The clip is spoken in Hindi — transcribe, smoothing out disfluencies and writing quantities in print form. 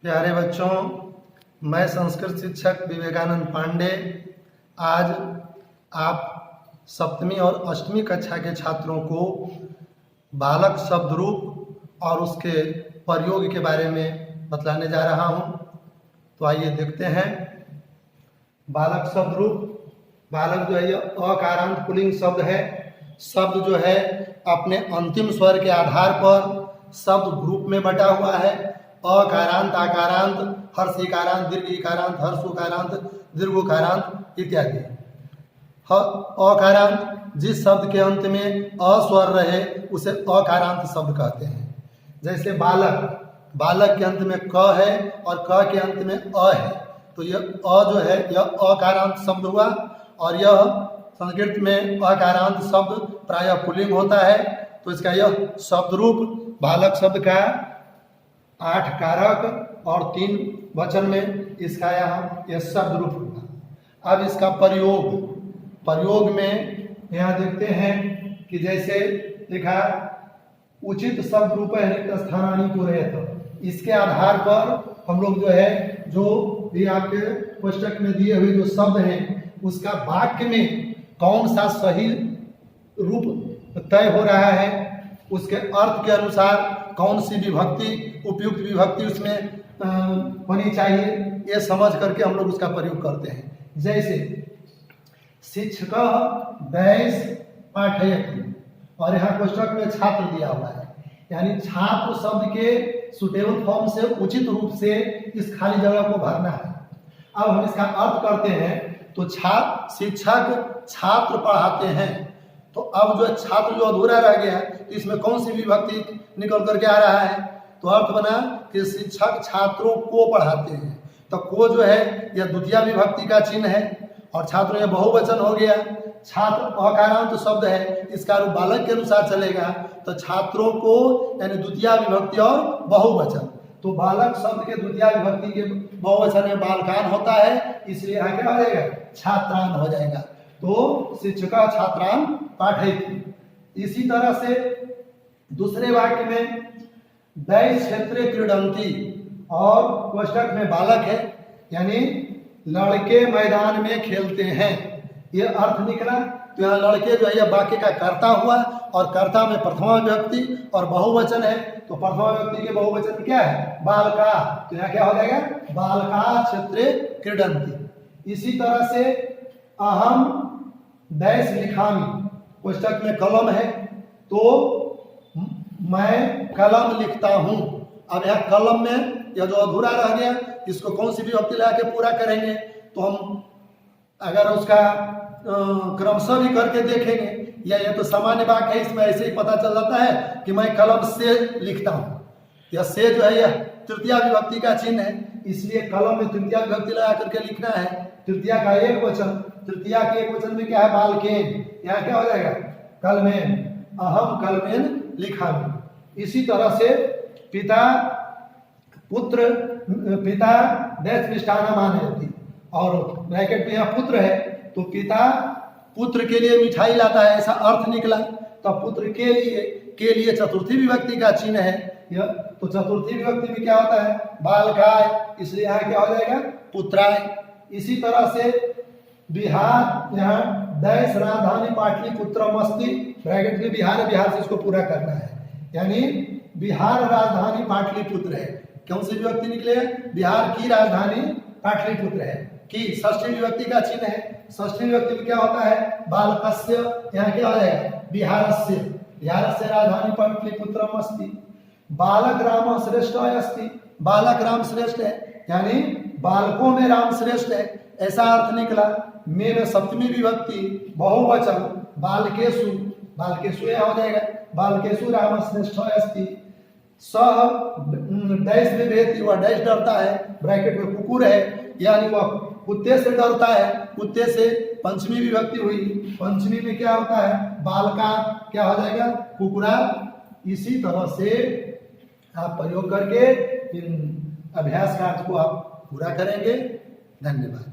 प्यारे बच्चों, मैं संस्कृत शिक्षक विवेकानंद पांडे आज आप सप्तमी और अष्टमी कक्षा के छात्रों को बालक शब्द रूप और उसके प्रयोग के बारे में बतलाने जा रहा हूं। तो आइए देखते हैं। बालक शब्द रूप, बालक जो है यह अकारांत पुल्लिंग शब्द है। शब्द जो है अपने अंतिम स्वर के आधार पर शब्द ग्रुप में बटा हुआ है। अकारांत, आकारांत, हर्षिकारांत, दीर्घिकारांत, हर्षोकारांत, दीर्घोकारांत इत्यादि। अकारांत जिस शब्द के अंत में अ स्वर रहे उसे अकारांत शब्द कहते हैं। जैसे बालक, बालक के अंत में क है और क के अंत में अ है, तो यह अ जो है यह अकारांत शब्द हुआ। और यह संस्कृत में अकारांत शब्द प्रायः पुल्लिंग होता है, तो इसका यह शब्द रूप बालक शब्द का 8 कारक और 3 वचन में इसका यह शब्द रूप हुआ। अब इसका प्रयोग में यहाँ देखते हैं कि जैसे लिखा उचित शब्द रूप रिक्त स्थानानि पूरयेत। इसके आधार पर हम लोग जो है जो भी आपके पुस्तक में दिए हुए जो शब्द हैं उसका वाक्य में कौन सा सही रूप तय हो रहा है, उसके अर्थ के अनुसार कौन सी विभक्ति उपयुक्त विभक्ति उसमें होनी चाहिए, ये समझ करके हम लोग उसका प्रयोग करते हैं। जैसे शिक्षक वैस पाठयति, और यहाँ पुस्तक में छात्र दिया हुआ है, यानी छात्र शब्द के सुटेबल फॉर्म से उचित रूप से इस खाली जगह को भरना है। अब हम इसका अर्थ करते हैं तो शिक्षक छात्र पढ़ाते हैं, तो अब जो छात्र जो अधूरा रह गया तो इसमें कौन सी विभक्ति निकल करके आ रहा है, तो अर्थ बना कि शिक्षक छात्रों को पढ़ाते हैं। तो को जो है यह द्वितीय विभक्ति का चिन्ह है और छात्रों यह बहुवचन हो गया। छात्र अकारांत शब्द है, इसका रूप बालक के अनुसार चलेगा, तो छात्रों को यानी द्वितीय विभक्ति और बहुवचन। तो बालक शब्द के द्वितीय विभक्ति के बहुवचन में बालकान होता है, इसलिए यहाँ क्या हो जाएगा, छात्रान हो जाएगा। तो शिक्षका छात्रान पाठयति। इसी तरह से दूसरे वाक्य में दैस क्षेत्रे क्रीडंती, और कोष्ठक में बालक है यानी लड़के मैदान में खेलते हैं, ये अर्थ निकला। तो यहाँ लड़के जो है यह वाक्य का कर्ता हुआ और कर्ता में प्रथमा विभक्ति और बहुवचन है, तो प्रथमा विभक्ति के बहुवचन क्या है, बालका। तो यहाँ क्या हो जाएगा, बालका क्षेत्रे क्रीडंती। इसी तरह से अहम दैस लिखामी, पुस्तक में कलम है, तो मैं कलम लिखता हूँ। अब यहाँ कलम में यह जो अधूरा रह गया इसको कौन सी विभक्ति लगा के पूरा करेंगे, तो हम अगर उसका क्रमशः भी करके देखेंगे, या ये तो सामान्य वाक्य है, इसमें ऐसे ही पता चल जाता है कि मैं कलम से लिखता हूँ। यह से जो है यह तृतीय विभक्ति का चिन्ह है, इसलिए कलम में तृतीय विभक्ति लगा करके लिखना है। तृतीय का एक वचन, तृतीय के एक वचन में क्या है, बालकेन। यहाँ क्या हो जाएगा, कलमेन, अहम कलमेन लिखामि। इसी तरह से पिता पुत्र, पिता दैस मिष्टान्नम आनयति, और ब्रैकेट में यहाँ पुत्र है, तो पिता पुत्र के लिए मिठाई लाता है, ऐसा अर्थ निकला। तो पुत्र के लिए चतुर्थी विभक्ति का चिन्ह है यह, तो चतुर्थी विभक्ति में क्या होता है, बालकाय, इसलिए यहाँ क्या हो जाएगा, पुत्राय। इसी तरह से बिहार, यहाँ दैस राजधानी पाटलिपुत्रमस्ति, ब्रैकेट में बिहार है, बिहार से इसको पूरा करना है, यानी बिहार राजधानी पाटलिपुत्र है। कौन सी विभक्ति निकले, बिहार की राजधानी पाटलिपुत्र है, की षष्ठी विभक्ति का चिन्ह है। षष्ठी विभक्ति में क्या होता है, बालकस्य, यहाँ क्या हो जाएगा, बिहारस्य, बिहारस्य राजधानी पाटलिपुत्रम अस्ति। बालक राम श्रेष्ठ अस्ति, बालक राम श्रेष्ठ है, यानी बालकों में राम श्रेष्ठ है, ऐसा अर्थ निकला। में सप्तमी विभक्ति बहुवचन, बालकेशु, बालकेशु यहाँ हो जाएगा, बालकेशु राम श्रेष्ठ अस्ति। सह डैश में भेद, वह डैश डरता है, ब्रैकेट में कुकुर है, यानी वह कुत्ते से डरता है, कुत्ते से पंचमी विभक्ति हुई। पंचमी में क्या होता है, बालका, क्या हो जाएगा, कुकुरा। इसी तरह से आप प्रयोग करके इन अभ्यास कार्य को आप पूरा करेंगे। धन्यवाद।